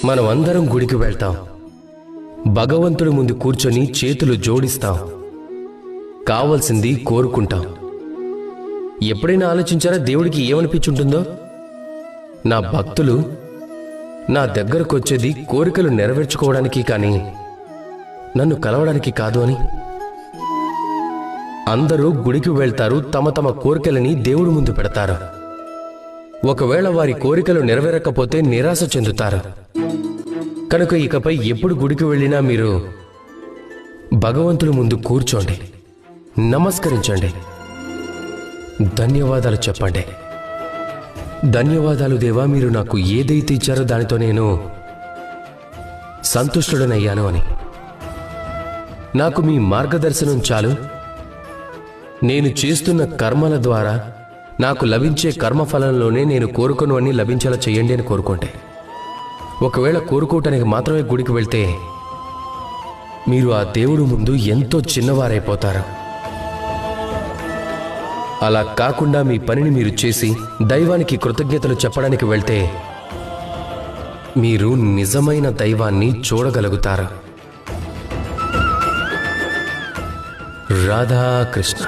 మనం అందరం గుడికి వెళ్తాం, భగవంతుడి ముందు కూర్చొని చేతులు జోడిస్తాం, కావలసింది కోరుకుంటాం. ఎప్పుడైనా ఆలోచించారా దేవుడికి ఏమనిపించుంటుందో? నా భక్తులు నా దగ్గరకు వచ్చేది కోరికలు నెరవేర్చుకోవడానికి కానీ నన్ను కలవడానికి కాదు అని. అందరూ గుడికి వెళ్తారు, తమ తమ కోరికలని దేవుడి ముందు పెడతారు. ఒకవేళ వారి కోరికలు నెరవేరకపోతే నిరాశ చెందుతారు. కనుక ఇకపై ఎప్పుడు గుడికి వెళ్ళినా మీరు భగవంతుడి ముందు కూర్చోండి, నమస్కరించండి, ధన్యవాదాలు చెప్పండి. ధన్యవాదాలు దేవా, మీరు నాకు ఏదైతే ఇచ్చారో దానితో నేను సంతుష్టుడనయ్యాను అని. నాకు మీ మార్గదర్శనం చాలు. నేను చేస్తున్న కర్మల ద్వారా నాకు లభించే కర్మఫలంలోనే నేను కోరుకును అన్ని లభించేలా చేయండి అని కోరుకోండి. ఒకవేళ కోరుకోవటానికి మాత్రమే గుడికి వెళ్తే మీరు ఆ దేవుడు ముందు ఎంతో చిన్నవారైపోతారు. అలా కాకుండా మీ పనిని మీరు చేసి దైవానికి కృతజ్ఞతలు చెప్పడానికి వెళ్తే మీరు నిజమైన దైవాన్ని చూడగలుగుతారు. రాధాకృష్ణ.